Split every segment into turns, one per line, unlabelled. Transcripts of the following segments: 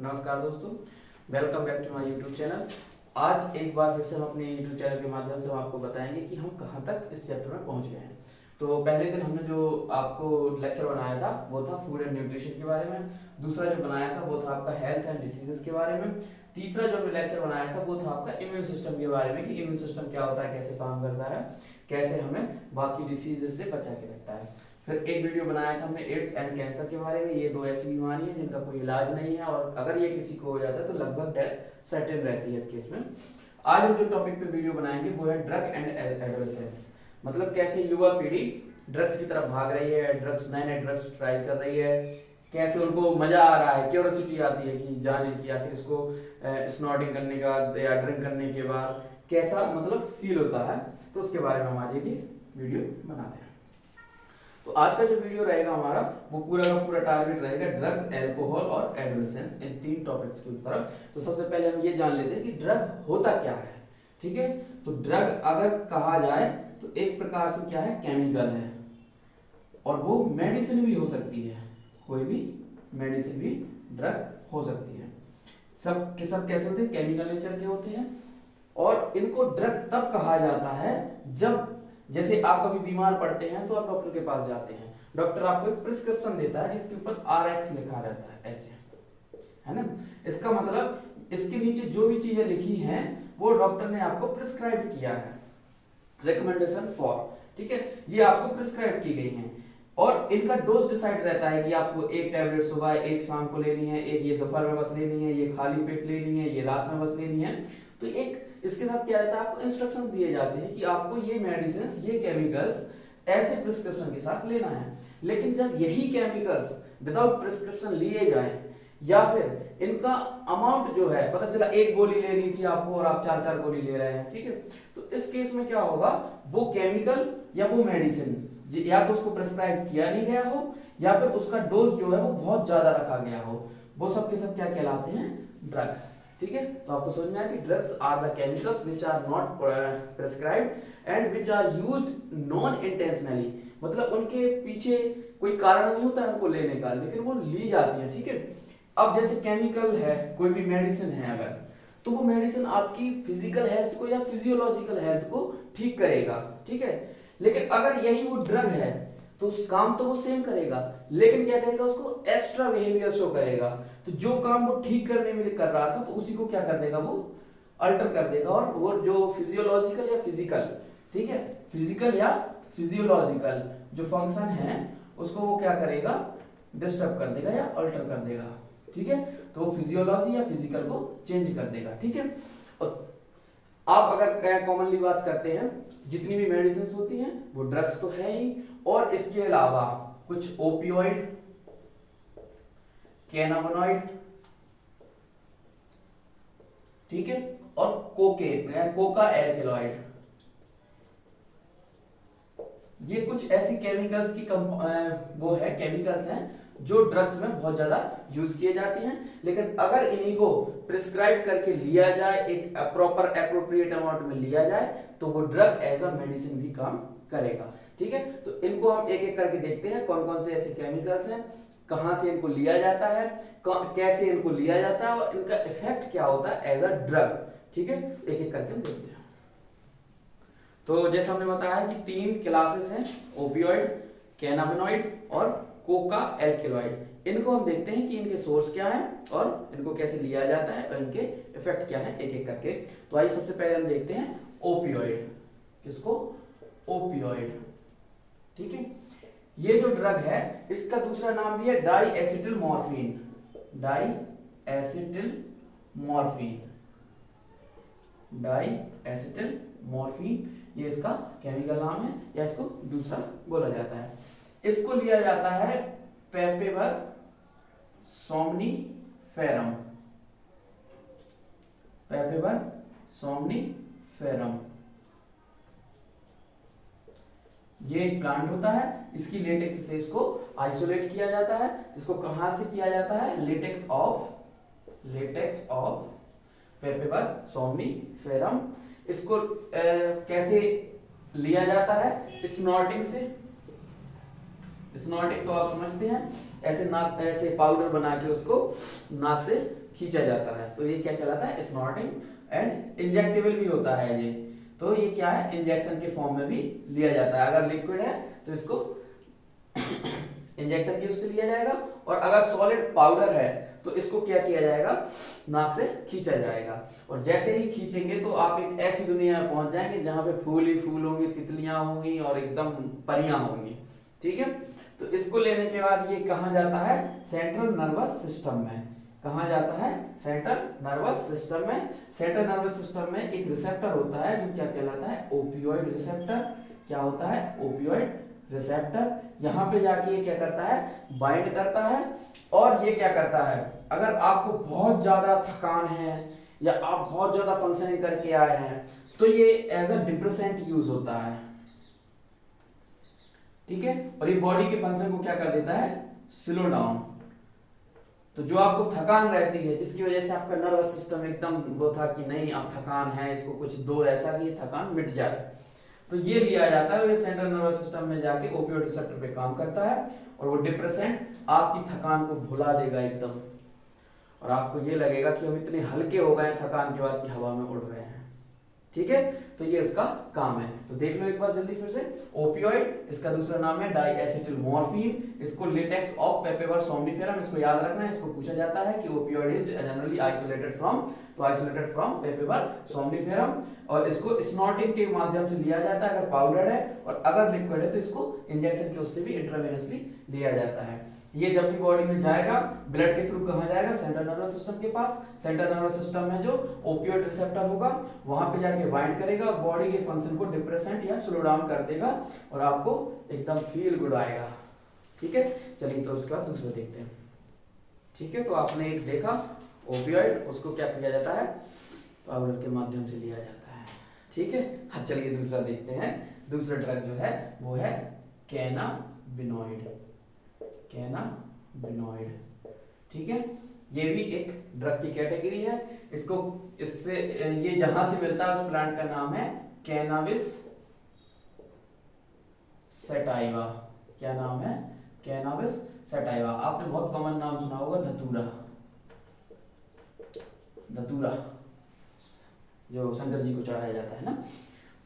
नमस्कार दोस्तों, welcome back to my YouTube channel. आज एक बार फिर से हम अपने यूट्यूब चैनल के माध्यम से हम आपको बताएंगे कि हम कहाँ तक इस चैप्टर में पहुँच गए हैं। तो पहले दिन हमने जो आपको लेक्चर बनाया था वो था फूड एंड न्यूट्रिशन के बारे में। दूसरा जो बनाया था वो था आपका हेल्थ एंड डिसीजेस के बारे में। तीसरा जो हमने लेक्चर बनाया था वो था आपका इम्यून सिस्टम के बारे में कि इम्यून सिस्टम क्या होता है, कैसे काम करता है, कैसे हमें बाकी डिसीजेस से बचा के रखता है। फिर एक वीडियो बनाया था हमने एड्स एंड कैंसर के बारे में। ये दो ऐसी बीमारी है जिनका कोई इलाज नहीं है और अगर ये किसी को हो जाता है तो लगभग डेथ सर्टेन रहती है इस केस में। आज हम जो टॉपिक पे वीडियो बनाएंगे वो है ड्रग एंड एडोलेसेंस, मतलब कैसे युवा पीढ़ी ड्रग्स की तरफ भाग रही है, नए नए ड्रग्स ट्राई कर रही है, कैसे उनको मजा आ रहा है, क्यूरियोसिटी आती है कि जाने की आखिर इसको स्नॉटिंग करने के बाद या ड्रिंक करने के बाद कैसा मतलब फील होता है। तो उसके बारे में हम आज एक वीडियो बनाते हैं। तो आज का जो वीडियो रहेगा हमारा वो पूरा का पूरा टारगेट रहेगा ड्रग्स, अल्कोहल और एडोलेसेंस, इन तीन टॉपिक्स की तरफ। तो सबसे पहले हम ये जान लेते हैं कि ड्रग होता क्या है। ठीक है, तो ड्रग अगर कहा जाए तो एक प्रकार से क्या है, केमिकल है और वो मेडिसिन भी हो सकती है। कोई भी मेडिसिन भी ड्रग हो सकती है। सब के सब कैसे होते हैं, केमिकल नेचर के होते हैं। और इनको ड्रग तब कहा जाता है जब जैसे आप कभी बीमार पड़ते हैं तो आप डॉक्टर के पास जाते हैं, डॉक्टर आपको एक प्रिस्क्रिप्शन देता है जिसके ऊपर RX लिखा रहता है, ऐसे है ना। इसका मतलब इसके नीचे जो भी चीजें लिखी हैं वो डॉक्टर ने आपको प्रिस्क्राइब किया है, रिकमेंडेशन फॉर, ठीक है, ये आपको प्रिस्क्राइब की गई हैं। और इनका डोज डिसाइड रहता है कि आपको एक टैबलेट सुबह, एक शाम को लेनी है, एक ये दोपहर में बस लेनी है, ये खाली पेट लेनी है, ये रात में बस लेनी है। तो एक इसके साथ क्या रहता है, आपको इंस्ट्रक्शन दिए जाते हैं कि आपको ये मेडिसिन, ये केमिकल्स ऐसे प्रिस्क्रिप्शन के साथ लेना है। लेकिन जब यही केमिकल्स विदाउट प्रिस्क्रिप्शन लिए जाए या फिर इनका अमाउंट जो है पता चला एक गोली लेनी थी आपको और आप 4-4 गोली ले रहे हैं, ठीक है, तो इस केस में क्या होगा, वो केमिकल या वो मेडिसिन या तो उसको प्रिस्क्राइब किया नहीं गया हो या फिर उसका डोज जो है वो बहुत ज्यादा रखा गया हो, वो सब के सब क्या कहलाते हैं, ड्रग्स। ठीक है, तो आपको समझना है कि drugs are the chemicals which are not prescribed and which are used non intentionally, मतलब उनके पीछे कोई कारण नहीं होता है उनको लेने का, लेकिन वो ली जाती है। ठीक है, अब जैसे केमिकल है, कोई भी मेडिसिन है अगर, तो वो मेडिसिन आपकी फिजिकल हेल्थ को या फिजियोलॉजिकल हेल्थ को ठीक करेगा, ठीक है। लेकिन अगर यही वो ड्रग है तो उस काम तो वो सेम करेगा, लेकिन क्या करेगा, उसको एक्स्ट्रा बिहेवियर शो करेगा। तो जो काम वो ठीक करने में कर रहा था तो उसी को क्या कर देगा, वो अल्टर कर देगा, और वो जो फिजियोलॉजिकल या फिजिकल, ठीक है, फिजिकल या फिजियोलॉजिकल जो फंक्शन है उसको वो क्या करेगा, डिस्टर्ब कर देगा या अल्टर कर देगा। ठीक है, तो वो फिजियोलॉजी या फिजिकल को चेंज कर देगा। ठीक है, और आप अगर कॉमनली बात करते हैं जितनी भी मेडिसिन होती हैं वो ड्रग्स तो है ही, और इसके अलावा कुछ ओपियोइड, कैनाबिनॉइड, ठीक है, और कोका एल्कलॉइड, ये कुछ ऐसी केमिकल्स की वो है, केमिकल्स हैं जो ड्रग्स में बहुत ज्यादा यूज किए जाते हैं। लेकिन अगर इन्हीं को प्रिस्क्राइब करके लिया जाए, एक प्रॉपर एप्रोप्रिएट अमाउंट में लिया जाए, तो वो ड्रग एज अ मेडिसिन भी काम करेगा। ठीक है, तो इनको हम एक एक करके देखते हैं कौन कौन से ऐसे केमिकल्स हैं, कहां से इनको लिया जाता है, कैसे इनको लिया जाता है और इनका इफेक्ट क्या होता है एज अ ड्रग। ठीक है, एक एक करके हम देखते हैं। तो जैसे हमने बताया कि 3 क्लासेस हैं, ओपियोइड, कैनाबिनॉइड और कोका एल्कलॉइड। इनको हम देखते हैं कि इनके सोर्स क्या है और इनको कैसे लिया जाता है और इनके इफेक्ट क्या है, एक एक करके। तो आइए सबसे पहले हम देखते हैं ओपियोइड। किसको, ओपियोइड। ठीक है, ये जो ड्रग है इसका दूसरा नाम भी है diacetylmorphine, diacetylmorphine, diacetylmorphine, ये इसका केमिकल नाम है या इसको दूसरा बोला जाता है। इसको लिया जाता है पेपेवर सोमनीफेरम, पेपेवर सोमनीफेरम, ये एक प्लांट होता है, इसकी लेटेक्स से इसको आइसोलेट किया जाता है। इसको कहां से किया जाता है, लेटेक्स ऑफ पेपेवर सोमनीफेरम। इसको कैसे लिया जाता है, स्नॉटिंग से। स्नॉटिंग तो आप समझते हैं, ऐसे नाक ऐसे पाउडर बना के उसको नाक से खींचा जाता है। तो ये क्या कहलाता है? स्नॉटिंग। एंड इंजेक्टेबल भी होता है ये, तो ये क्या है? इंजेक्शन के फॉर्म में भी लिया जाता है। अगर लिक्विड है तो इसको इंजेक्शन के उससे लिया जाएगा, और अगर सॉलिड पाउडर है तो इसको क्या किया जाएगा? नाक से खींचा जाएगा। और जैसे ही खींचेंगे तो आप एक ऐसी दुनिया में पहुंच जाएंगे जहां पे फूल ही फूल होंगे, तितलियां होंगी और एकदम परियां होंगी। ठीक है, तो इसको लेने के बाद ये कहाँ जाता है? सेंट्रल नर्वस सिस्टम में। कहाँ जाता है? सेंट्रल नर्वस सिस्टम में। सेंट्रल नर्वस सिस्टम में एक रिसेप्टर होता है जो क्या कहलाता है? Opioid receptor. क्या होता है? Opioid receptor. यहाँ पे जाके ये क्या करता है? बाइंड करता है। और ये क्या करता है? अगर आपको बहुत ज्यादा थकान है या आप बहुत ज्यादा फंक्शनिंग करके आए हैं तो ये एज अ डिप्रेसेंट यूज होता है। ठीक है, और ये बॉडी के फंक्शन को क्या कर देता है? Slow down. तो जो आपको थकान रहती है, जिसकी वजह से आपका नर्वस सिस्टम एकदम वो था कि नहीं अब थकान है, इसको कुछ दो ऐसा कि ये थकान मिट जाए, तो ये लिया जाता है। ये सेंट्रल नर्वस सिस्टम में जाके ओपियोइड रिसेप्टर पे काम करता है और वो डिप्रेसेंट आपकी थकान को भुला देगा एकदम, और आपको ये लगेगा कि हम इतने हल्के हो गए थकान के बाद कि हवा में उड़ रहे हैं। ठीक है, तो ये उसका काम है। तो देख लो एक बार जल्दी फिर से। ओपियोइड, इसका दूसरा नाम है डाइएसिटिल मॉर्फिन। इसको लेटेक्स ऑफ पेपेवर सोम्निफेरम, इसको याद रखना है। इसको पूछा जाता है कि opioid is generally isolated from, तो आइसोलेटेड फ्रॉम पेपेवर सोम्निफेरम। और इसको स्नॉटिंग के माध्यम से लिया जाता है अगर पाउडर है, और अगर लिक्विड है तो इसको इंजेक्शन के उससे भी इंट्रावेनसली दिया जाता है। ये जब भी बॉडी में जाएगा ब्लड के थ्रू कहाँ जाएगा? सेंट्रल नर्वस सिस्टम के पास। सेंट्रल नर्वस सिस्टम में जो ओपियोइड रिसेप्टर होगा वहां पे जाके बाइंड करेगा और बॉडी के फंक्शन को डिप्रेसेंट या स्लो डाउन कर देगा और आपको एकदम फील गुड आएगा। ठीक है, चलिए तो उसके बाद दूसरा देखते हैं। ठीक है, तो आपने एक देखा ओपियोइड, उसको क्या किया जाता है? पाउडर के माध्यम से लिया जाता है। ठीक है, हाँ चलिए दूसरा देखते हैं। दूसरा ड्रग जो है वो है कैनाबिनॉइड। कैनाबिनॉइड, ठीक है, ये भी एक ड्रग की कैटेगरी है। इसको इससे ये जहां से मिलता है उस प्लांट का नाम है कैनाबिस सैटाइवा। क्या नाम है? Cannabis sativa. आपने बहुत कॉमन नाम सुना होगा धतूरा। धतूरा जो शंकर जी को चढ़ाया जाता है ना,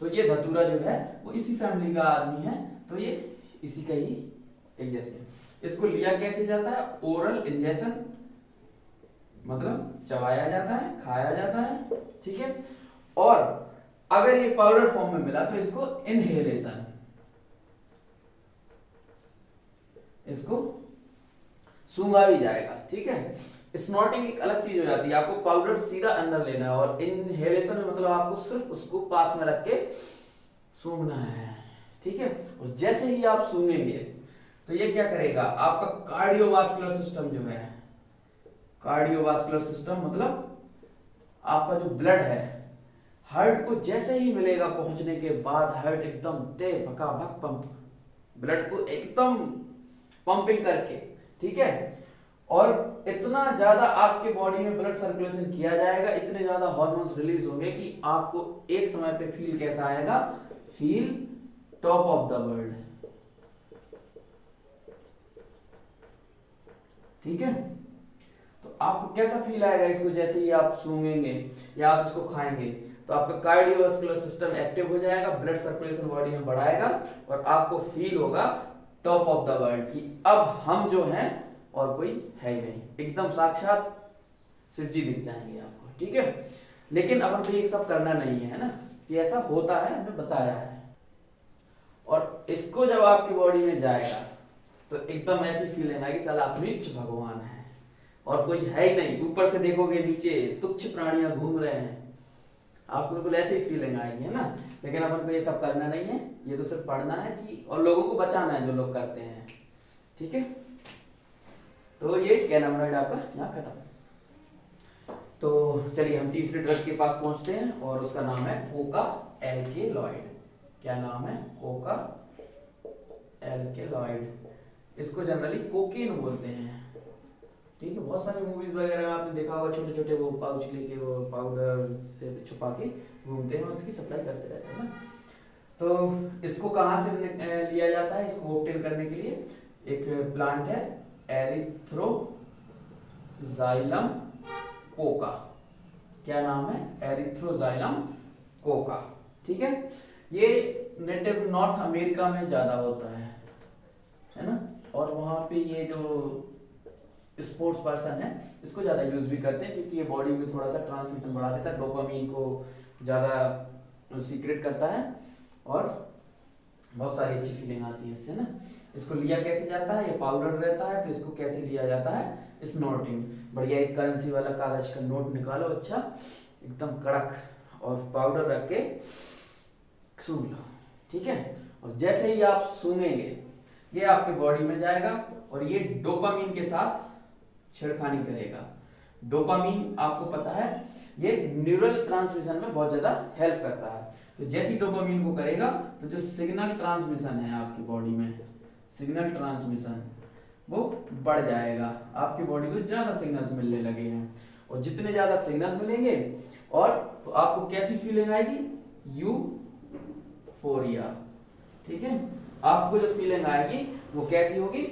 तो ये धतूरा जो है वो इसी फैमिली का आदमी है, तो ये इसी का ही एक जैसे है। इसको लिया कैसे जाता है? ओरल इंजेक्शन, मतलब चबाया जाता है, खाया जाता है। ठीक है, और अगर ये पाउडर फॉर्म में मिला तो इसको इनहेलेशन, इसको सूंघा भी जाएगा। ठीक है, स्नॉटिंग एक अलग चीज हो जाती है, आपको पाउडर सीधा अंदर लेना है, और इनहेलेशन में मतलब आपको सिर्फ उसको पास में रख के सूंघना है। ठीक है, और जैसे ही आप सूंघेंगे तो ये क्या करेगा? आपका कार्डियोवास्कुलर सिस्टम जो है, कार्डियोवास्कुलर सिस्टम मतलब आपका जो ब्लड है, हार्ट को जैसे ही मिलेगा पहुंचने के बाद हार्ट एकदम तेज भकाभक पंप, ब्लड को एकदम पंपिंग करके, ठीक है, और इतना ज्यादा आपके बॉडी में ब्लड सर्कुलेशन किया जाएगा, इतने ज्यादा हार्मोन्स रिलीज होंगे कि आपको एक समय पे फील कैसा आएगा? Feel top of the world. ठीक है, तो आपको कैसा फील आएगा इसको जैसे ही आप सूंघेंगे या आप इसको खाएंगे? तो आपका कार्डियोवास्कुलर सिस्टम एक्टिव हो जाएगा, ब्लड सर्कुलेशन बॉडी में बढ़ाएगा और आपको फील होगा टॉप ऑफ द वर्ल्ड कि अब हम जो हैं और कोई है ही नहीं, एकदम साक्षात शिव जी दिख जाएंगे आपको। ठीक है, लेकिन अपन को ये सब करना नहीं है ना, कि ऐसा होता है, हमने बताया है। और इसको जब आपकी बॉडी में जाएगा तो एकदम ऐसी फीलिंग आएगी साला अपनीच भगवान है और कोई है ही नहीं, ऊपर से देखोगे नीचे तुच्छ प्राणियां घूम रहे हैं, आपको बिल्कुल ऐसी फीलिंग आएगी, है ना। लेकिन अपन को ये सब करना नहीं है, ये तो सिर्फ पढ़ना है कि और लोगों को बचाना है जो लोग करते हैं। ठीक है, तो ये कैनाबिनॉइड आपका यहाँ खत्म। तो चलिए हम तीसरे ड्रग के पास पहुंचते हैं और उसका नाम है कोका एल्केलॉइड। क्या नाम है? Coca alkaloid. इसको जनरली कोकेन बोलते हैं। ठीक है, बहुत सारी मूवीज वगैरह आपने देखा होगा, छोटे छोटे वो पाउच लेके वो पाउडर से छुपा के घूमते हैं और इसकी सप्लाई करते रहते हैं ना। तो इसको कहाँ से लिया जाता है? इसको ऑब्टेन करने के लिए एक प्लांट है एरिथ्रोजाइलम कोका। क्या नाम है? Erythroxylum Coca. ठीक है, ये नेटिव नॉर्थ अमेरिका में ज्यादा होता है ना, और वहां पे ये जो स्पोर्ट्स पर्सन है इसको ज्यादा यूज भी करते हैं, क्योंकि ये बॉडी में थोड़ा सा ट्रांसमिशन बढ़ा देता है, डोपामीन को ज्यादा सीक्रेट करता है और बहुत सारी अच्छी फीलिंग आती है इससे ना। इसको लिया कैसे जाता है? ये पाउडर रहता है, तो इसको कैसे लिया जाता है? स्नोटिंग। बढ़िया एक करेंसी वाला कागज का नोट निकालो, अच्छा एकदम कड़क, और पाउडर रख के सूंघ लो। ठीक है, और जैसे ही आप सूंघेंगे ये आपके बॉडी में जाएगा और ये डोपामीन के साथ छेड़खानी करेगा। डोपामीन आपको पता है ये न्यूरल ट्रांसमिशन में बहुत ज्यादा हेल्प करता है। तो जैसी डोपामीन को करेगा तो जो सिग्नल ट्रांसमिशन है आपकी बॉडी में, सिग्नल ट्रांसमिशन वो बढ़ जाएगा, आपकी बॉडी को ज्यादा सिग्नल्स मिलने लगे हैं, और जितने ज्यादा सिग्नल्स मिलेंगे और तो आपको कैसी फीलिंग आएगी? यूफोरिया। ठीक है, आपको जो फीलिंग आएगी वो कैसी होगी?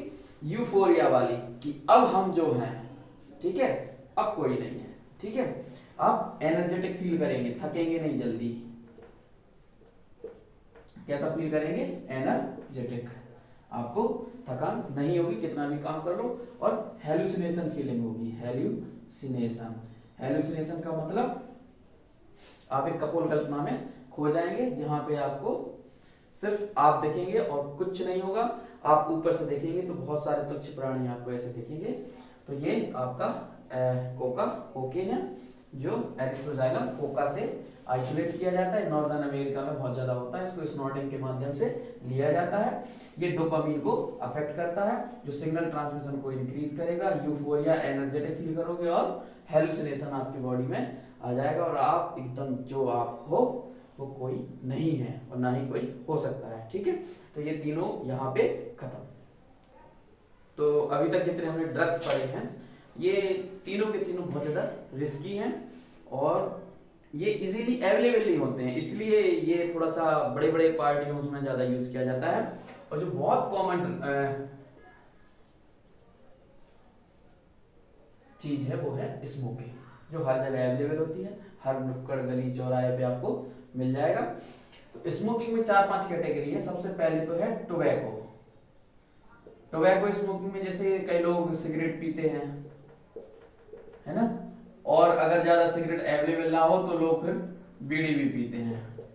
यूफोरिया वाली, कि अब हम जो हैं, ठीक है, अब कोई नहीं है। ठीक है, आप एनर्जेटिक फील करेंगे, थकेंगे नहीं जल्दी। कैसा फील करेंगे? एनर्जेटिक, आपको थकान नहीं होगी, कितना भी काम कर लो। और हेलुसिनेशन फीलिंग होगी, हेलुसिनेशन। हेलुसिनेशन का मतलब आप एक कपोल कल्पना में खो जाएंगे, जहां पे आपको सिर्फ आप देखेंगे और कुछ नहीं होगा। आप ऊपर से देखेंगे तो बहुत सारे तुच्छ प्राणी आपको ऐसे दिखेंगे। तो ये आपका कोकेन है, जो एरिथ्रोजाइलम कोका से आइसोलेट किया जाता है। नॉर्दर्न अमेरिका में बहुत ज्यादा होता है, इसको स्नॉटिंग के माध्यम से लिया जाता है। ये डोपामीन को अफेक्ट करता है, जो सिग्नल ट्रांसमिशन को इंक्रीज करेगा। यूफोरिया, एनर्जेटिक फील करोगे और हेलुसिनेशन आपकी बॉडी में आ जाएगा, और आप एकदम जो आप हो वो कोई नहीं है और ना ही कोई हो सकता है। ठीक है, तो ये तीनों यहाँ पे खत्म। तो अभी तक जितने हमने ड्रग्स पढ़े हैं ये तीनों के तीनों बहुत ज्यादा रिस्की हैं और ये इजीली अवेलेबल नहीं होते हैं, इसलिए ये थोड़ा सा बड़े बड़े पार्टियों में ज्यादा यूज किया जाता है। और जो बहुत कॉमन चीज है वो है स्मोकिंग, जो हर जगह अवेलेबल होती है, हर नुक्कड़ गली चौराहे पे आपको मिल जाएगा। तो स्मोकिंग में 4-5 कैटेगरी है। सबसे पहले तो है टोबैको। टोबैको स्मोकिंग में जैसे कई लोग सिगरेट पीते हैं, है ना, और अगर ज्यादा सिगरेट अवेलेबल ना हो तो लोग फिर बीड़ी भी पीते हैं।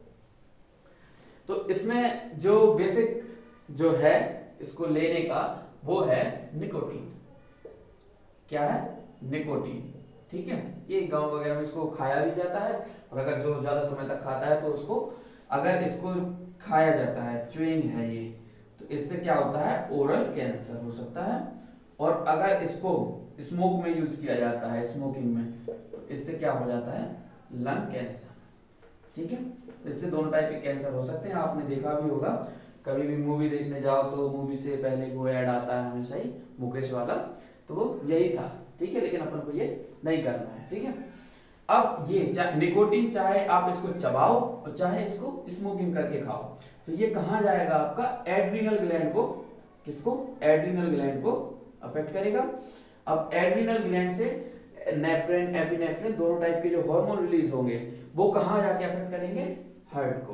तो इसमें जो बेसिक जो है इसको लेने का वो है निकोटीन। क्या है? निकोटीन। ठीक है, ये गांव वगैरह में इसको खाया भी जाता है, और अगर जो ज्यादा समय तक खाता है तो उसको अगर इसको खाया जाता है, च्युइंग है ये, तो इससे क्या होता है? ओरल कैंसर हो सकता है। और अगर इसको स्मोक में यूज किया जाता है, स्मोकिंग में, तो इससे क्या हो जाता है? Lung cancer. ठीक है, तो इससे दोनों टाइप के कैंसर हो सकते हैं। आपने देखा भी होगा, कभी भी मूवी देखने जाओ तो मूवी से पहले वो ऐड आता है हमेशा ही, मुकेश वाला, तो वो यही था। ठीक है, लेकिन अपन को ये नहीं करना है। ठीक है, अब ये निकोटीन चाहे आप इसको चबाओ और चाहे इसको स्मोकिंग करके खाओ, तो ये कहाँ जाएगा? आपका एड्रीनल ग्लैंड को, किसको? एड्रीनल ग्लैंड को अफेक्ट करेगा। अब एड्रीनल ग्लैंड से नेफ्रिन, एपिनेफ्रिन दोनों टाइप के जो हार्मोन रिलीज होंगे वो कहाँ जाके अफेक्ट करेंगे? हार्ट को।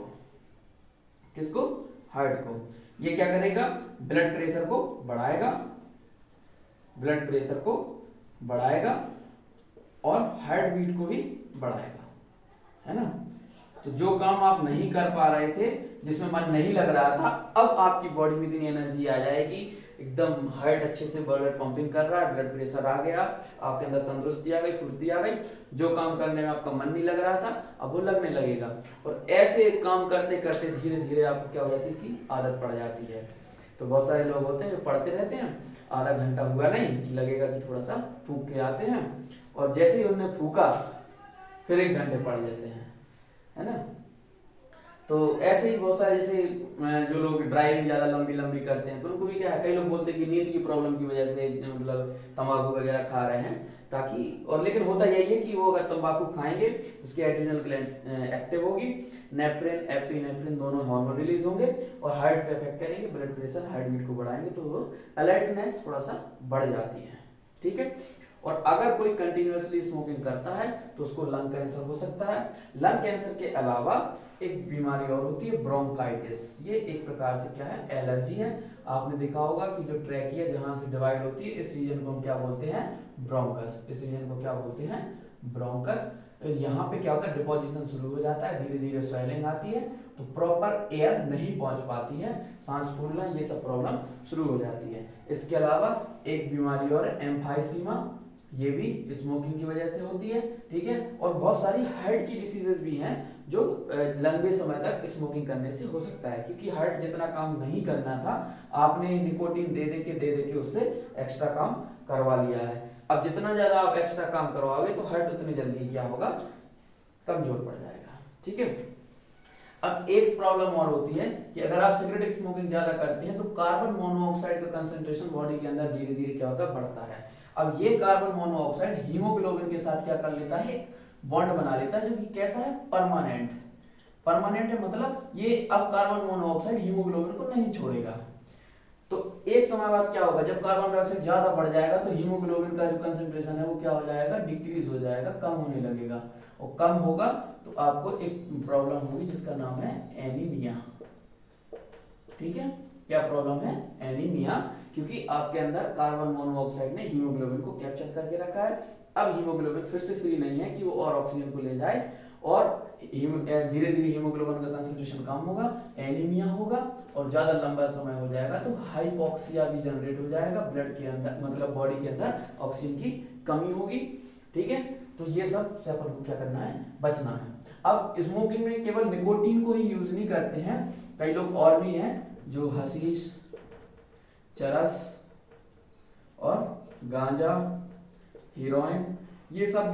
किसको? हार्ट को। ये क्या करेगा? ब्लड प्रेशर को बढ़ाएगा, ब्लड प्रेशर को बढ़ाएगा और हार्ट बीट को भी बढ़ाएगा, है ना। तो जो काम आप नहीं कर पा रहे थे, जिसमें मन नहीं लग रहा था, अब आपकी बॉडी में इतनी एनर्जी आ जाएगी, एकदम हार्ट अच्छे से ब्लड पंपिंग कर रहा है, ब्लड प्रेशर आ गया, आपके अंदर तंदुरुस्ती आ गई, फुर्ती आ गई। जो काम करने में आपका मन नहीं लग रहा था अब वो लगने लगेगा। और ऐसे काम करते करते धीरे धीरे आपको क्या हो जाती है? इसकी आदत पड़ जाती है। तो बहुत सारे लोग होते हैं जो पढ़ते रहते हैं, आधा घंटा हुआ नहीं कि लगेगा कि थोड़ा सा फूंक के आते हैं, और जैसे ही उन्होंने फूका फिर 1 घंटे पढ़ लेते हैं, है ना। तो ऐसे ही बहुत सारे, जैसे जो लोग ड्राइविंग ज्यादा लंबी लंबी करते हैं तो उनको भी क्या है, कई लोग बोलते हैं कि नींद की प्रॉब्लम की वजह से मतलब तंबाकू वगैरह खा रहे हैं ताकि, और लेकिन होता यही है कि वो अगर तंबाकू खाएंगे उसकी एड्रिनल ग्लैंड्स एक्टिव होगी, नेफ्रिन एपिनेफ्रिन दोनों हार्मोन रिलीज होंगे और हार्ट पे इफेक्ट करेंगे, ब्लड प्रेशर हार्ट बीट को बढ़ाएंगे, तो वो अलर्टनेस थोड़ा सा बढ़ जाती है। ठीक है, और अगर कोई कंटिन्यूअसली स्मोकिंग करता है तो उसको लंग कैंसर हो सकता है। लंग कैंसर के अलावा एक बीमारी और होती है ब्रोंकाइटिस। ये एक प्रकार से क्या है, एलर्जी है। आपने देखा होगा कि जो ट्रैकिया जहां से डिवाइड होती है, इस रीजन को हम क्या बोलते हैं, ब्रोंकस। इस रीजन को क्या बोलते हैं, ब्रोंकस। तो यहाँ पे क्या होता है, डिपोजिशन शुरू हो जाता है, धीरे धीरे स्वेलिंग आती है, तो प्रॉपर एयर नहीं पहुंच पाती है, सांस फूलना, ये सब प्रॉब्लम शुरू हो जाती है। इसके अलावा एक बीमारी और एम्फाइसीमा, ये भी स्मोकिंग की वजह से होती है, ठीक है। और बहुत सारी हार्ट की डिसीजेज भी हैं जो लंबे समय तक स्मोकिंग करने से हो सकता है, क्योंकि हार्ट जितना काम नहीं करना था, आपने निकोटीन दे दे के उससे एक्स्ट्रा काम करवा लिया है। अब जितना ज्यादा आप एक्स्ट्रा काम करवाओगे तो हार्ट उतनी जल्दी क्या होगा, कमजोर पड़ जाएगा, ठीक है। अब एक प्रॉब्लम और होती है कि अगर आप सिगरेट स्मोकिंग ज्यादा करते हैं तो कार्बन मोनोऑक्साइड का कंसंट्रेशन बॉडी के अंदर धीरे धीरे क्या होता है, बढ़ता है। अब ये कार्बन मोनोऑक्साइड हीमोग्लोबिन के साथ क्या कर लेता है, बॉन्ड बना लेता है, जो कि कैसा है, परमानेंट। परमानेंट है मतलब ये अब कार्बन मोनोऑक्साइड हीमोग्लोबिन को नहीं छोड़ेगा। तो एक समय बाद क्या होगा, जब कार्बन डाइऑक्साइड ज्यादा बढ़ जाएगा तो हीमोग्लोबिन का जो कंसंट्रेशन है वो क्या हो जाएगा, डिक्रीज हो जाएगा, कम होने लगेगा। और कम होगा तो आपको एक प्रॉब्लम होगी जिसका नाम है एनीमिया, ठीक है। क्या प्रॉब्लम है, एनीमिया, क्योंकि आपके अंदर कार्बन मोनोऑक्साइड ने हीमोग्लोबिन को कैप्चर करके रखा है। अब हीमोग्लोबिन फिर से फ्री नहीं है कि वो और ऑक्सीजन को ले जाए, और धीरे धीरे हीमोग्लोबिन का कंसंट्रेशन कम होगा, एनीमिया होगा, और ज्यादा लंबा समय हो जाएगा तो हाइपोक्सिया भी जनरेट हो जाएगा, ब्लड के अंदर मतलब बॉडी के अंदर ऑक्सीजन की कमी होगी, ठीक है। तो ये सब से अपन को क्या करना है, बचना है। अब स्मोकिंग में केवल निकोटीन को ही यूज नहीं करते हैं, कई लोग और भी हैं जो हशीश, चरस और गांजा, हेरोइन, ये सब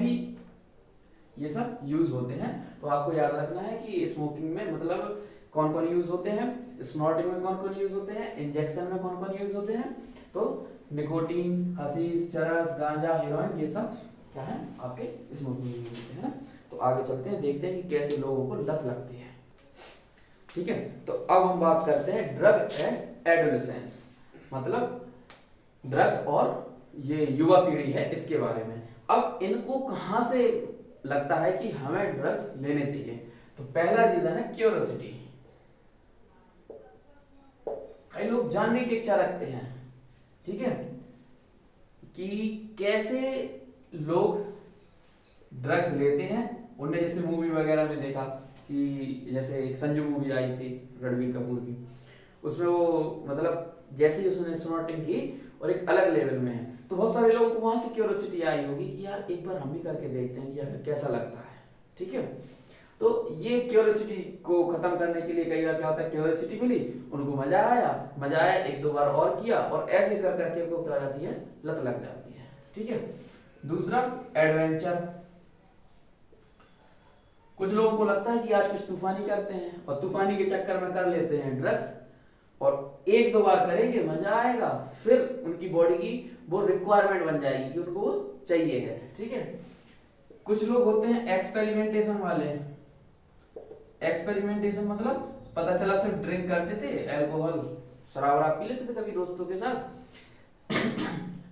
यूज होते हैं। तो आपको याद रखना है कि स्मोकिंग में मतलब कौन कौन यूज होते हैं, स्नॉटिंग में कौन कौन यूज होते हैं, इंजेक्शन में कौन कौन यूज होते हैं। तो निकोटीन, हशीश, चरस, गांजा, हेरोइन, ये सब क्या है, आपके स्मोकिंग में यूज होते हैं ना। तो आगे चलते हैं, देखते हैं कि कैसे लोगों को लत लगती है, ठीक है। तो अब हम बात करते हैं ड्रग एंड एडोलेसेंस, मतलब ड्रग्स और ये युवा पीढ़ी है, इसके बारे में। अब इनको कहां से लगता है कि हमें ड्रग्स लेने चाहिए, तो पहला रीजन है क्यूरियोसिटी। कई लोग जानने की इच्छा रखते हैं, ठीक है, कि कैसे लोग ड्रग्स लेते हैं। उनने जैसे मूवी वगैरह में देखा कि जैसे एक संजू मूवी आई थी रणबीर कपूर की, उसमें वो मतलब जैसे ही उसने स्नॉटिंग की और एक अलग लेवल में है, तो बहुत सारे लोगों को वहां से क्यूरियोसिटी आई होगी कि यार एक बार हम भी करके देखते हैं कि यार कैसा लगता है, ठीक है। तो ये क्यूरियोसिटी को खत्म करने के लिए कई बार क्या होता है, क्यूरियोसिटी मिली, उनको मजा आया, एक दो बार और किया, और ऐसे कर करके उनको क्या हो जाती है, लत लग जाती है, ठीक है। दूसरा एडवेंचर, कुछ लोगों को लगता है कि आज कुछ तूफानी करते हैं और तूफानी के चक्कर में कर लेते हैं ड्रग्स, और एक दो बार करेंगे, मजा आएगा, फिर उनकी बॉडी की वो रिक्वायरमेंट बन जाएगी कि उनको चाहिए है, ठीक है। कुछ लोग होते हैं एक्सपेरिमेंटेशन वाले। एक्सपेरिमेंटेशन मतलब पता चला सिर्फ ड्रिंक करते थे, अल्कोहल, शराब पी लेते थे कभी दोस्तों के साथ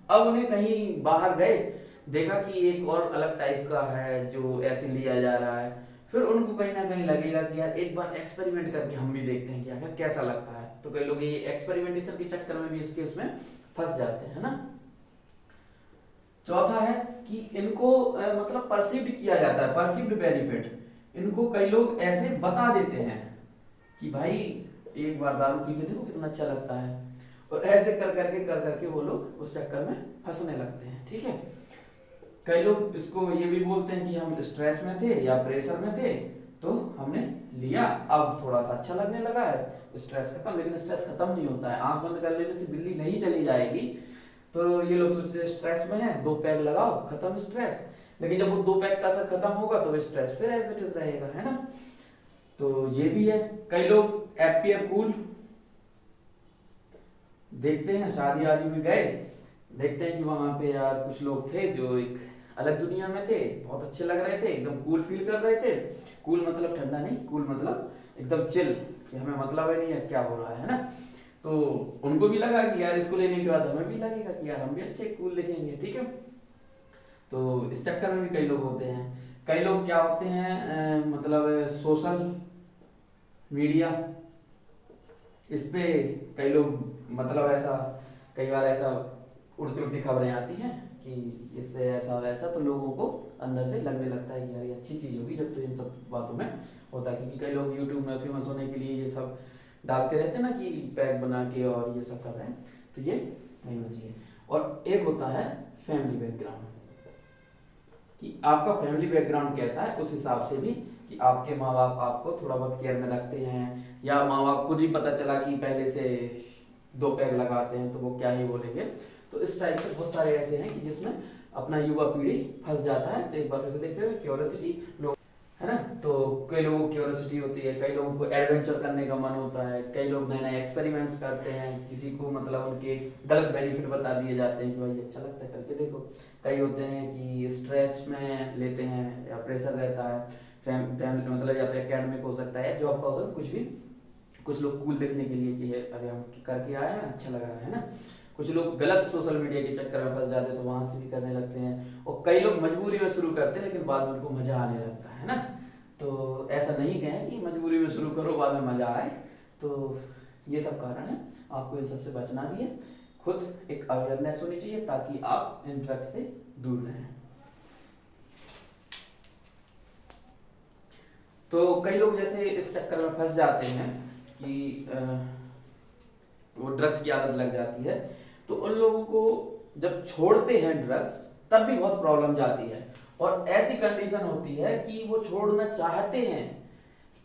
अब उन्हें कहीं बाहर गए, देखा कि एक और अलग टाइप का है जो ऐसे लिया जा रहा है, फिर उनको कहीं ना कहीं लगेगा कि यार एक बार एक्सपेरिमेंट करके हम भी देखते हैं कि आखिर कैसा लगता है। तो कई लोग ये एक्सपेरिमेंटेशन के चक्कर में भी इसके उसमें फंस जाते हैं ना। चौथा है कि इनको मतलब परसीव्ड किया जाता है, परसीव्ड बेनिफिट। इनको कई लोग ऐसे बता देते हैं कि भाई एक बार दारू पी के देखो कितना अच्छा लगता है, और ऐसे कर करके वो लोग उस चक्कर में फंसने लगते हैं, ठीक है। कई लोग इसको ये भी बोलते हैं कि हम स्ट्रेस में थे या प्रेशर में थे तो हमने लिया, अब थोड़ा सा अच्छा लगने लगा है, स्ट्रेस खत्म। लेकिन स्ट्रेस खत्म नहीं होता है, आंख बंद कर लेने से बिल्ली नहीं चली जाएगी। तो ये लोग सोचते हैं स्ट्रेस में है, 2 पैग लगाओ, खत्म स्ट्रेस। लेकिन जब वो 2 पैग का असर खत्म होगा तो स्ट्रेस फिर एज इट इज रहेगा, है ना। तो ये भी है। कई लोग एपियर कूल देखते हैं, शादी आदि में गए, देखते हैं कि वहां पे यार कुछ लोग थे जो एक अलग दुनिया में थे, बहुत अच्छे लग रहे थे, एकदम कूल फील कर रहे थे। कूल मतलब ठंडा नहीं, कूल मतलब एकदम चिल, कि हमें मतलब ही नहीं है क्या हो रहा है ना। तो उनको भी लगा कि यार इसको लेने के बाद हमें भी लगेगा कि यार हम भी अच्छे कूल दिखेंगे, ठीक है। तो इस चक्कर में भी कई लोग होते हैं। कई लोग क्या होते हैं मतलब सोशल मीडिया, इस पे कई लोग मतलब ऐसा, कई बार ऐसा उड़ती उड़ती खबरें आती हैं कि इससे ऐसा वैसा, तो लोगों को अंदर से लगने लगता है कि यार ये अच्छी चीज़ होगी जब तो इन सब बातों में होता है। क्योंकि कई लोग यूट्यूब में फेमस होने के लिए ये सब डालते रहते हैं ना कि पैक बना के और ये सब कर रहे हैं, तो ये नहीं होना चाहिए। और एक होता है फैमिली बैकग्राउंड, कि आपका फैमिली बैकग्राउंड कैसा है, उस हिसाब से भी कि आपके माँ बाप आपको थोड़ा बहुत केयर में रखते हैं, या माँ बाप खुद ही पता चला कि पहले से 2 पैग लगाते हैं तो वो क्या ही बोलेंगे। तो इस टाइप से बहुत सारे ऐसे हैं कि जिसमें अपना युवा पीढ़ी फंस जाता है। तो एक बार फिर से देखते हैं क्यूरियोसिटी लोग, है ना। तो कई लोगों को क्यूरियोसिटी होती है, कई लोगों को एडवेंचर करने का मन होता है, कई लोग नए नए एक्सपेरिमेंट्स करते हैं, किसी को मतलब उनके गलत बेनिफिट बता दिए जाते हैं कि भाई अच्छा लगता है करके देखो। कई होते हैं कि स्ट्रेस में लेते हैं या प्रेशर रहता है, फैमिली मतलब या तो एकेडमिक हो सकता है, जॉब का हो सकता है, कुछ भी। कुछ लोग कूल देखने के लिए कि अरे हम करके आए हैं अच्छा लग रहा है ना। कुछ लोग गलत सोशल मीडिया के चक्कर में फंस जाते हैं तो वहां से भी करने लगते हैं। और कई लोग मजबूरी में शुरू करते हैं लेकिन बाद में उनको मजा आने लगता है ना। तो ऐसा नहीं कहें कि मजबूरी में शुरू करो बाद में मजा आए। तो ये सब कारण है, आपको इन सबसे बचना भी है। खुद एक अवेयरनेस होनी चाहिए ताकि आप इन ड्रग्स से दूर रहें। तो कई लोग जैसे इस चक्कर में फंस जाते हैं कि वो ड्रग्स की आदत लग जाती है, तो उन लोगों को जब छोड़ते हैं ड्रग्स तब भी बहुत प्रॉब्लम जाती है। और ऐसी कंडीशन होती है कि वो छोड़ना चाहते हैं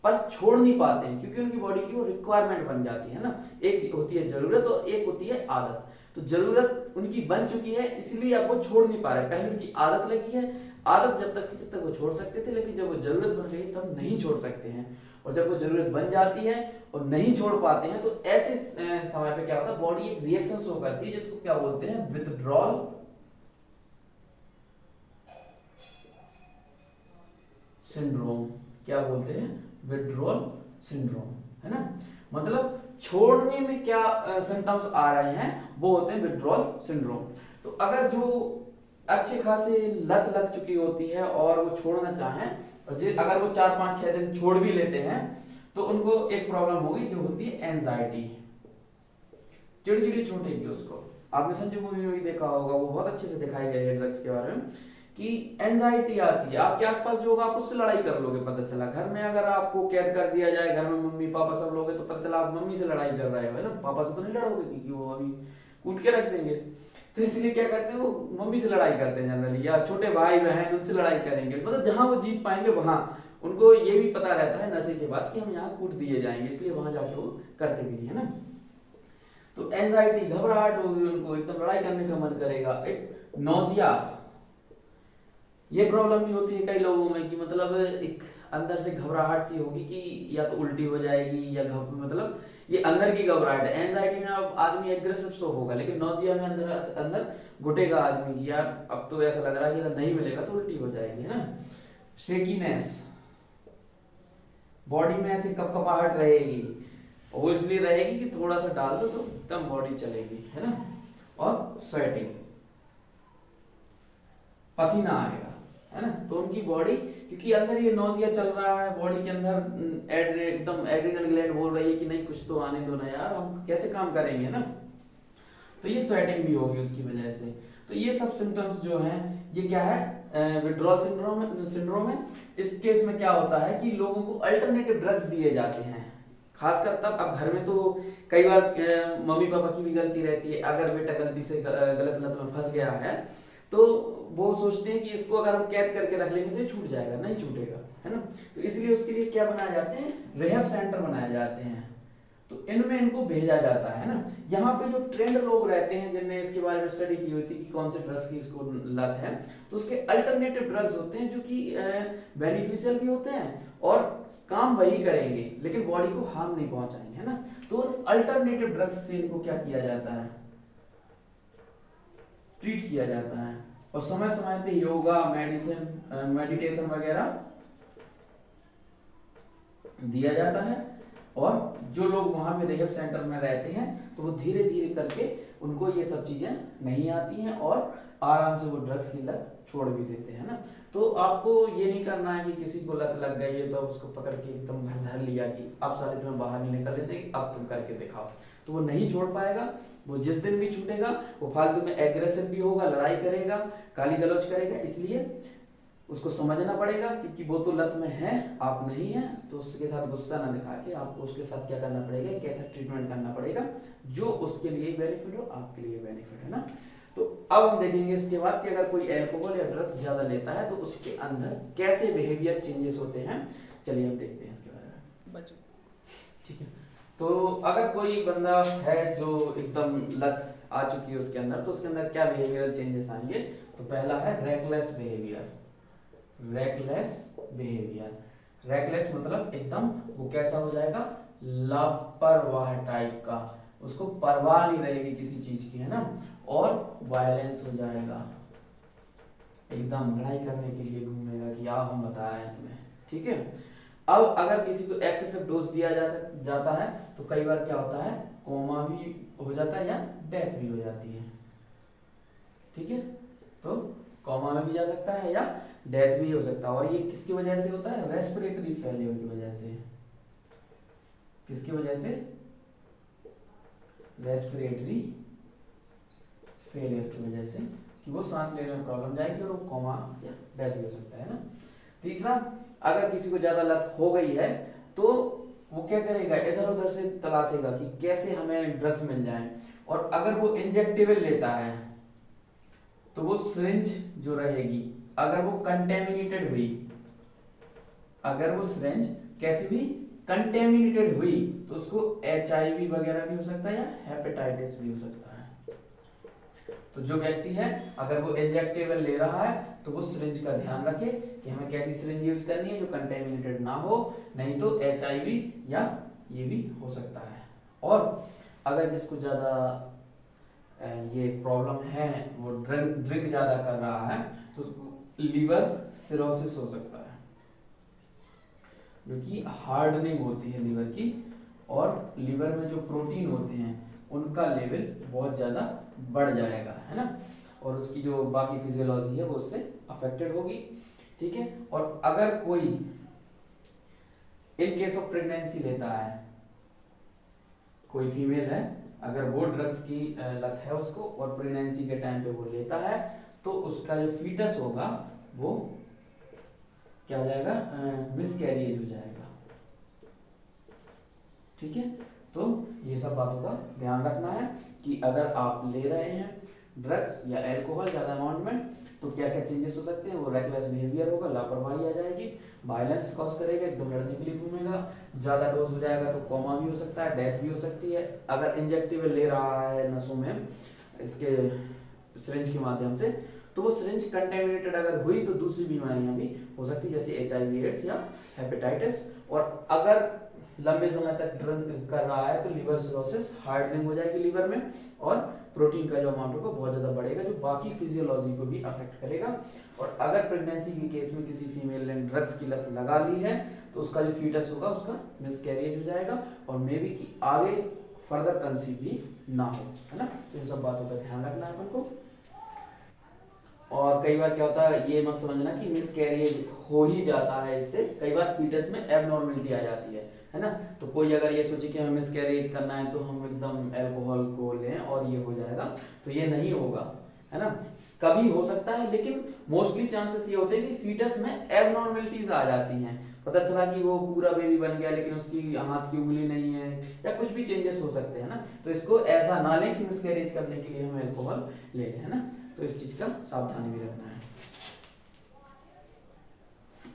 पर छोड़ नहीं पाते हैं, क्योंकि उनकी बॉडी की वो रिक्वायरमेंट बन जाती है ना। एक होती है जरूरत और एक होती है आदत। तो जरूरत उनकी बन चुकी है इसलिए अब वो छोड़ नहीं पा रहे। पहले उनकी आदत लगी है, आदत जब तक थी जब तक वो छोड़ सकते थे, लेकिन जब वो जरूरत बन गई तब नहीं छोड़ सकते हैं। और जब वो जरूरत बन जाती है और नहीं छोड़ पाते हैं तो ऐसे समय पे क्या होता है, बॉडी एक रिएक्शन शो करती है जिसको क्या बोलते हैं, विथड्रॉल सिंड्रोम। क्या बोलते हैं, विथड्रॉल सिंड्रोम, है ना। मतलब छोड़ने में क्या सिम्टम्स आ रहे हैं वो होते हैं विथड्रॉल सिंड्रोम। तो अगर जो अच्छे खासे लत लग चुकी होती है और वो छोड़ना चाहें, और अगर वो 4-5-6 दिन छोड़ भी लेते हैं तो उनको एक प्रॉब्लम होगी जो होती है एंजाइटी, चिड़चिड़ी छूटेगी उसको। आपने संजय मूवी में भी देखा होगा, वो बहुत अच्छे से दिखाई गई है ड्रग्स के बारे में कि एंजाइटी आती है। आपके आसपास जो होगा आप उससे लड़ाई कर लोगे, पता चला घर में अगर आपको कैद कर दिया जाए, घर में मम्मी पापा सब लोग हैं तो पता चला आप मम्मी से लड़ाई कर रहे हो, है ना। पापा से तो नहीं लड़ोगे क्योंकि वो अभी कूट के रख देंगे। तो इसलिए क्या करते हैं, वो मम्मी से लड़ाई करते हैं जनरली, या छोटे भाई बहन उनसे लड़ाई करेंगे। मतलब जहां वो जीत पाएंगे वहां, उनको ये भी पता रहता है नशे के बाद कि हम यहाँ कूट दिए जाएंगे, इसलिए वहां जाके वो करते भी नहीं, है ना। तो एंजाइटी, घबराहट होगी, उनको एकदम लड़ाई करने का मन करेगा। एक नोजिया, ये प्रॉब्लम भी होती है कई लोगों में कि मतलब एक अंदर से घबराहट सी होगी कि या तो उल्टी हो जाएगी या मतलब ये अंदर की घबराहट है। एंजाइटी में अब आदमी एग्रेसिव सो होगा, लेकिन नोजिया में अंदर अंदर घुटेगा आदमी की यार अब तो ऐसा लग रहा है कि अगर नहीं मिलेगा तो उल्टी हो जाएगी, है ना। शेकीनेस, बॉडी में ऐसी कपकपाहट रहेगी, वो इसलिए रहेगी कि थोड़ा सा डाल दो तो एकदम बॉडी चलेगी, है ना। और स्वेटिंग, पसीना आएगा, है ना। तो उनकी बॉडी, क्योंकि अंदर ये नोजिया चल रहा है बॉडी के अंदर, एकदम एड्रिनल ग्लैंड बोल रही है कि नहीं कुछ तो आने दो ना यार, हम कैसे काम करेंगे ना। तो ये स्वेटिंग भी होगी उसकी वजह से। तो ये सब सिम्टम्स जो हैं ये क्या है, विथड्रॉल सिंड्रोम है। इस केस में क्या होता है कि लोगों को अल्टरनेटिव ड्रग्स दिए जाते हैं, खासकर तब। अब घर में तो कई बार मम्मी पापा की भी गलती रहती है, अगर बेटा गलती से गलत लत में फंस गया है तो वो सोचते हैं कि इसको अगर हम कैद करके रख लेंगे तो ये छूट जाएगा, नहीं छूटेगा, है ना। तो इसलिए उसके लिए क्या बनाए जाते हैं, रिहैब सेंटर बनाए जाते हैं। तो इनमें इनको भेजा जाता है ना। यहाँ पे जो ट्रेंड लोग रहते हैं जिनने इसके बारे में स्टडी की हुई थी कि कौन से ड्रग्स की इसको लत है, तो उसके अल्टरनेटिव ड्रग्स होते हैं जो कि बेनिफिशियल भी होते हैं और काम वही करेंगे लेकिन बॉडी को हार्म नहीं पहुंचाएंगे, है ना। तो अल्टरनेटिव ड्रग्स से इनको क्या किया जाता है, ट्रीट किया जाता है। और समय समय पे योगा, मेडिटेशन वगैरह दिया जाता है। और जो लोग वहां पे रिहैब सेंटर में रहते हैं तो वो धीरे धीरे करके उनको ये सब चीज़ें नहीं आती हैं और आराम से वो ड्रग्स की लत छोड़ भी देते हैं ना। तो आपको ये नहीं करना है कि किसी को लत लग गई है तो उसको पकड़ के एकदम धर लिया कि अब साले तुम्हें बाहर नहीं निकल लेते, अब तुम करके दिखाओ, तो वो नहीं छोड़ पाएगा। वो जिस दिन भी छूटेगा वो फालतू में एग्रेसिव भी होगा, लड़ाई करेगा, गाली गलौज करेगा। इसलिए उसको समझना पड़ेगा क्योंकि वो तो लत में है, आप नहीं है, तो उसके साथ गुस्सा ना दिखा के आपको उसके साथ क्या करना पड़ेगा, कैसा ट्रीटमेंट करना पड़ेगा जो उसके लिए बेनिफिट हो, आपके लिए बेनिफिट है ना। तो अब हम देखेंगे इसके बाद कि अगर कोई अल्कोहल या ड्रग्स ज्यादा लेता है तो उसके अंदर कैसे बिहेवियर चेंजेस होते हैं। चलिए हम देखते हैं इसके बारे में।
बचो
ठीक है, तो अगर कोई बंदा है जो एकदम लत आ चुकी है उसके अंदर, तो उसके अंदर क्या बिहेवियरल चेंजेस आएंगे। तो पहला है reckless behaviour. Reckless behaviour, reckless मतलब एकदम वो कैसा हो जाएगा, लापरवाह टाइप का, उसको परवाह नहीं रहेगी किसी चीज की, है ना। और वायलेंस हो जाएगा, एकदम लड़ाई करने के लिए घूमेगा कि आओ हम बता रहे हैं तुम्हें, ठीक है। अब अगर किसी को एक्सेसिव डोज दिया जाता है तो कई बार क्या होता है, कोमा भी हो जाता है या डेथ भी हो जाती है, ठीक है। तो कोमा में भी जा सकता है या डेथ भी हो सकता है। और ये किसकी वजह से होता है, रेस्पिरेटरी फेलियर की वजह से। किसकी वजह से, रेस्पिरेटरी फेलियर की वजह से, कि वो सांस लेने में प्रॉब्लम जाएगी और वो कोमा या डेथ भी हो सकता है ना। तीसरा, अगर किसी को ज्यादा लत हो गई है तो वो क्या करेगा, इधर उधर से तलाशेगा कि कैसे हमें ड्रग्स मिल जाए। और अगर वो इंजेक्टेबल लेता है तो वो सिरिंज जो रहेगी अगर वो कंटेमिनेटेड हुई, अगर वो सिरिंज कैसी भी कंटेमिनेटेड हुई तो उसको HIV वगैरह भी हो सकता है या हेपेटाइटिस भी हो सकता है। तो जो व्यक्ति है अगर वो इंजेक्टेबल ले रहा है तो वो सिरिंज का ध्यान रखे कि हमें कैसी सिरिंज यूज करनी है जो कंटेमिनेटेड ना हो, नहीं तो HIV या ये भी हो सकता है। और अगर जिसको ज्यादा ये प्रॉब्लम है, वो ड्रिंक ज्यादा कर रहा है तो उसको लीवर सिरोसिस हो सकता है, जो कि हार्डनिंग होती है लीवर की, और लीवर में जो प्रोटीन होते हैं उनका लेवल बहुत ज़्यादा बढ़ जाएगा, है ना। और उसकी जो बाकी फिजियोलॉजी है वो उससे अफेक्टेड होगी, ठीक है। और अगर कोई इन केस ऑफ प्रेगनेंसी लेता है, कोई फीमेल है अगर वो ड्रग्स की लत है उसको और प्रेगनेंसी के टाइम पे वो लेता है तो उसका जो फीटस होगा वो क्या हो जाएगा, मिसकैरिज हो जाएगा, ठीक है। तो ये सब बातों का ध्यान रखना है कि अगर आप ले रहे हैं ड्रग्स या अल्कोहल ज़्यादा अमाउंट में तो क्या क्या चेंजेस हो सकते हैं। वो रेकलेस बिहेवियर होगा, लापरवाही आ जाएगी, वायलेंस कॉज करेगा, एकदम लड़ने के लिए घूमेगा, ज़्यादा डोज हो जाएगा तो कोमा भी हो सकता है, डेथ भी हो सकती है। अगर इंजेक्टेबल ले रहा है नसों में इसके सिरिंज के माध्यम से तो वो सिरिंज कंटेमिनेटेड अगर हुई तो दूसरी बीमारियां भी हो सकती है जैसे HIV एड्स या हेपेटाइटिस। और अगर लंबे समय तक ड्रिंक कर रहा है तो लीवर सिरोसिस, हार्डनिंग हो जाएगी लीवर में, और प्रोटीन का जो अमाउंट होगा बहुत ज़्यादा बढ़ेगा जो बाकी फिजियोलॉजी को भी अफेक्ट करेगा। और अगर प्रेगनेंसी के केस में किसी फीमेल ने ड्रग्स की लत लगा ली है तो उसका जो फीटस होगा उसका मिसकैरेज हो जाएगा और मे बी कि आगे फर्दर कंसीव भी ना हो, है ना। तो इन सब बातों का ध्यान रखना है अपन को। और कई बार क्या होता है, ये मत समझना कि मिसकैरेज हो ही जाता है, इससे कई बार फीटस में एबनॉर्मलिटी आ जाती है ना। तो कोई अगर ये सोचे कि हमें मिसकैरेज करना है तो हम एकदम अल्कोहल को लें और ये हो जाएगा, तो ये नहीं होगा, है ना। कभी हो सकता है लेकिन मोस्टली चांसेस ये होते हैं कि फीटस में एबनॉर्मलिटीज आ जाती हैं। पता चला कि वो पूरा बेबी बन गया लेकिन उसकी हाथ की उंगली नहीं है या कुछ भी चेंजेस हो सकते हैं ना। तो इसको ऐसा ना लें कि मिसकैरेज करने के लिए हम अल्कोहल ले लें, है ना। तो इस चीज का सावधानी भी रखना है।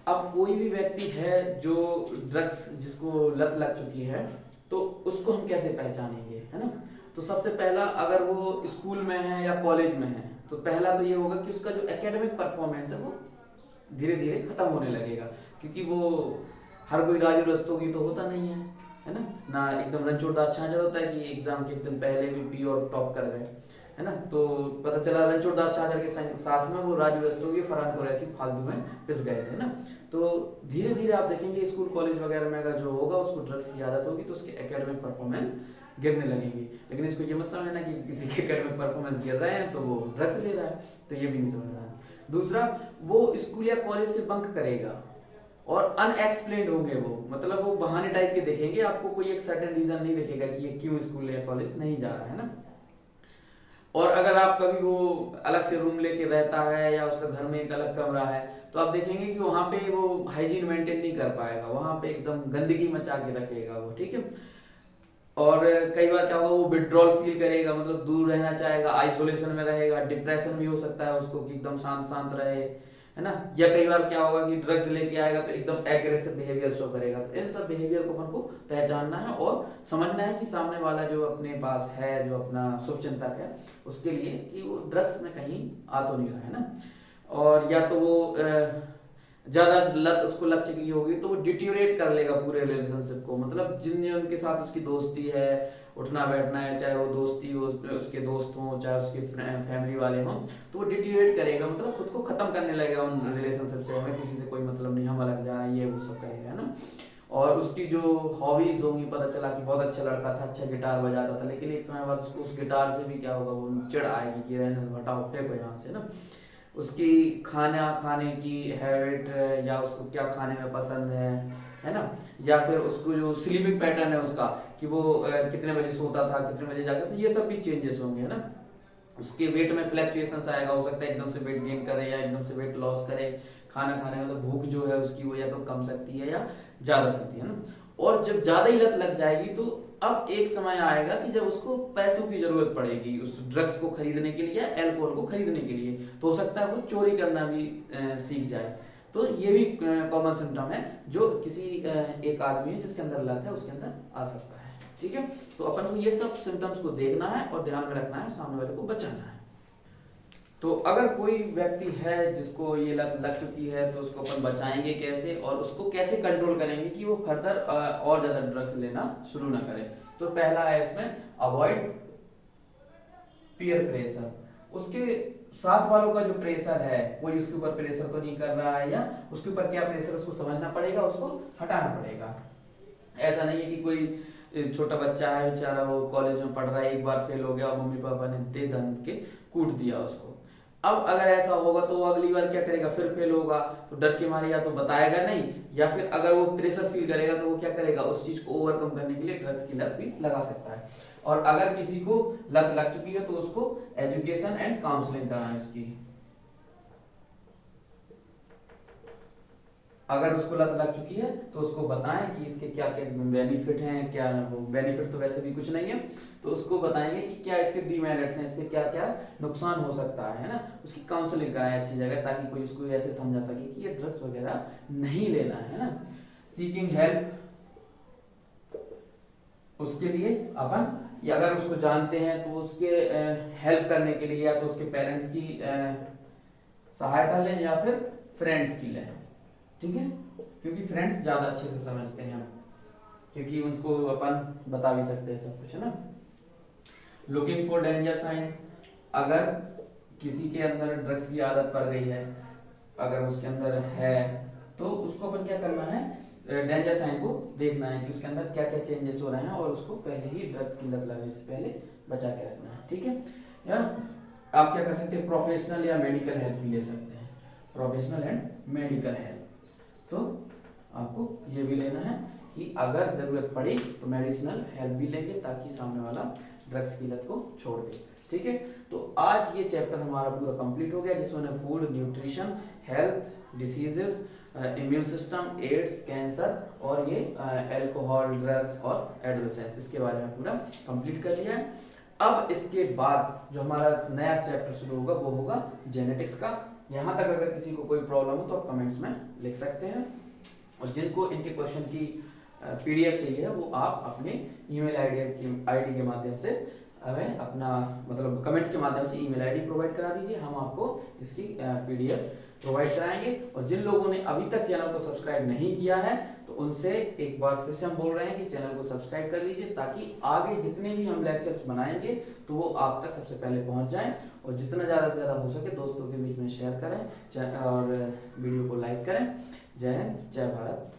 अब कोई भी व्यक्ति है जो ड्रग्स जिसको लत लग चुकी है तो उसको हम कैसे पहचानेंगे, है ना। तो सबसे पहला, अगर वो स्कूल में है या कॉलेज में है तो पहला तो ये होगा कि उसका जो एकेडमिक परफॉर्मेंस है वो धीरे धीरे खत्म होने लगेगा, क्योंकि वो हर कोई राजू रस्तोगी तो होता नहीं है ना एकदम रणछोड़ दास छाछड़ होता है कि एग्जाम के एक दिन पहले भी पी और टॉप कर गए, है ना। तो पता चला रणछोड़ दास छाछड़ के साथ में वो राजू रस्तोगी, फरहान कुरैशी फालतू में पिस गए थे ना। तो धीरे धीरे आप देखेंगे स्कूल कॉलेज वगैरह में अगर जो होगा उसको ड्रग्स की आदत होगी तो उसकी एकेडमिक परफॉर्मेंस गिरने लगेंगे। लेकिन इसको ये मत समझना कि किसी के एकेडमिक परफॉर्मेंस गिर रहे हैं तो वो ड्रग्स ले रहा है, तो ये भी नहीं समझना है। दूसरा, वो स्कूल या कॉलेज से बंक करेगा और अनएक्सप्लेन्ड होंगे वो, मतलब वो बहाने टाइप के देखेंगे, आपको कोई एक सर्टेन रीजन नहीं दिखेगा कि ये क्यों स्कूल या कॉलेज नहीं जा रहा है ना। और अगर आप कभी वो अलग से रूम लेके रहता है या उसका घर में एक अलग कमरा है, तो आप देखेंगे कि वहाँ पे वो हाइजीन मेंटेन नहीं कर पाएगा, वहाँ पे एकदम गंदगी मचा के रखेगा वो, ठीक है। और कई बार क्या होगा, वो विड्रॉल फील करेगा, मतलब दूर रहना चाहेगा, आइसोलेशन में रहेगा, डिप्रेशन भी हो सकता है उसको कि एकदम शांत शांत रहे, है ना। या कई बार क्या होगा कि ड्रग्स लेके आएगा तो एकदम एग्रेसिव बिहेवियर शो करेगा। तो इन सब बिहेवियर को अपन को पहचानना है और समझना है कि सामने वाला जो अपने पास है, जो अपना शुभचिंतक है, उसके लिए कि वो ड्रग्स में कहीं आ तो नहीं रहा है ना। और या तो वो ज्यादा लत उसको लग चुकी होगी तो वो डिट्यूरेट कर लेगा पूरे रिलेशनशिप को, मतलब जिन उनके साथ उसकी दोस्ती है, उठना बैठना है, चाहे वो दोस्ती हो, उसके दोस्त हों, चाहे उसके फैमिली वाले हों, तो वो डिट्यूरेट करेगा, मतलब खुद को खत्म करने लगेगा उन रिलेशनशिप से, हमें किसी से कोई मतलब नहीं, हम अलग जा रहे हैं, ये वो सब करेगा, है ना। और उसकी जो हॉबीज होंगी, पता चला कि बहुत अच्छा लड़का था, अच्छा गिटार बजाता था, लेकिन एक समय बाद उसको उस गिटार से भी क्या होगा, वो चिढ़ आएगी कि रहने दो, हटाओ, फेंको यहाँ से ना। उसकी खाना खाने की हैबिट, या उसको क्या खाने में पसंद है ना। या फिर उसको जो स्लीपिंग पैटर्न है उसका, कि वो कितने बजे सोता था, कितने बजे जाता था, ये सब भी चेंजेस होंगे, है ना। उसके वेट में फ्लैक्चुएशंस आएगा, हो सकता है एकदम से वेट गेन करे या एकदम से वेट लॉस करे। खाना खाने में तो भूख जो है उसकी वो या तो कम सकती है या ज्यादा सकती है ना। और जब ज्यादा ही लत लग जाएगी तो अब एक समय आएगा कि जब उसको पैसों की जरूरत पड़ेगी उस ड्रग्स को खरीदने के लिए या एल्कोहल को खरीदने के लिए, तो हो सकता है वो चोरी करना भी सीख जाए। तो ये भी कॉमन सिम्टम है जो किसी एक आदमी है जिसके अंदर लत है उसके अंदर आ सकता है, ठीक है। तो अपन को ये सब सिम्टम्स को देखना है और ध्यान में रखना है, सामने वाले को बचाना है। तो अगर कोई व्यक्ति है जिसको ये लत लग चुकी है तो उसको अपन बचाएंगे कैसे और उसको कैसे कंट्रोल करेंगे कि वो फर्दर और ज्यादा ड्रग्स लेना शुरू ना करे। तो पहला है इसमें अवॉइड पीयर प्रेशर। उसके साथ वालों का जो प्रेशर है, कोई उसके ऊपर प्रेशर तो नहीं कर रहा है, या उसके ऊपर क्या प्रेशर उसको समझना पड़ेगा, उसको हटाना पड़ेगा। ऐसा नहीं है कि कोई छोटा बच्चा है बेचारा, वो कॉलेज में पढ़ रहा है, एक बार फेल हो गया, मम्मी पापा ने दे धन के कूट दिया उसको। अब अगर ऐसा होगा तो वो अगली बार क्या करेगा, फिर फेल होगा तो डर के मारे या तो बताएगा नहीं, या फिर अगर वो प्रेशर फील करेगा तो वो क्या करेगा, उस चीज को ओवरकम करने के लिए ड्रग्स की लत भी लगा सकता है। और अगर किसी को लत लग चुकी है तो उसको एजुकेशन एंड काउंसलिंग कराएं उसकी। अगर उसको लत लग चुकी है तो उसको बताएं कि इसके क्या क्या बेनिफिट हैं, क्या बेनिफिट तो वैसे भी कुछ नहीं है, तो उसको बताएंगे कि क्या इसके डीमेरिट्स हैं, इससे क्या क्या नुकसान हो सकता है ना। उसकी काउंसलिंग कराएं अच्छी जगह, ताकि कोई उसको ऐसे समझा सके कि ये ड्रग्स वगैरह नहीं लेना है ना। सीकिंग हेल्प, उसके लिए अपन, या अगर उसको जानते हैं तो उसके हेल्प करने के लिए या तो उसके पेरेंट्स की सहायता लें या फिर फ्रेंड्स की लें, ठीक है। क्योंकि फ्रेंड्स ज्यादा अच्छे से समझते हैं, क्योंकि उनको अपन बता भी सकते हैं सब कुछ, है ना। लुकिंग फॉर डेंजर साइन, अगर किसी के अंदर ड्रग्स की आदत पड़ गई है, अगर उसके अंदर है तो उसको अपन क्या करना है, डेंजर साइन को देखना है कि उसके अंदर क्या क्या चेंजेस हो रहे हैं और उसको पहले ही ड्रग्स की लत लगने से पहले बचा के रखना है, ठीक है। या आप क्या कर सकते हैं, प्रोफेशनल या मेडिकल हेल्प भी ले सकते हैं, प्रोफेशनल एंड मेडिकल हेल्प। तो आपको ये भी लेना है कि अगर जरूरत पड़ी तो मेडिसिनल हेल्प भी लेंगे, ताकि सामने वाला ड्रग्स की लत को छोड़ दे, ठीक है। तो आज ये चैप्टर हमारा पूरा कंप्लीट हो गया, जिसमें food, nutrition, health, diseases, immune system, AIDS, cancer और ये अल्कोहल, ड्रग्स और एडोलेसेंस, इसके बारे में पूरा कंप्लीट कर लिया है। अब इसके बाद जो हमारा नया चैप्टर शुरू होगा वो होगा जेनेटिक्स का। यहाँ तक अगर किसी को कोई प्रॉब्लम हो तो आप कमेंट्स में लिख सकते हैं, और जिनको इनके क्वेश्चन की पीडीएफ चाहिए है वो आप अपने ईमेल आईडी के माध्यम से हमें अपना मतलब कमेंट्स के माध्यम से ईमेल आईडी प्रोवाइड करा दीजिए, हम आपको इसकी पीडीएफ प्रोवाइड कराएंगे। और जिन लोगों ने अभी तक चैनल को सब्सक्राइब नहीं किया है तो उनसे एक बार फिर से हम बोल रहे हैं कि चैनल को सब्सक्राइब कर लीजिए, ताकि आगे जितने भी हम लेक्चर्स बनाएंगे तो वो आप तक सबसे पहले पहुंच जाएं, और जितना ज़्यादा से ज़्यादा हो सके दोस्तों के बीच में शेयर करें और वीडियो को लाइक करें। जय हिंद, जय भारत।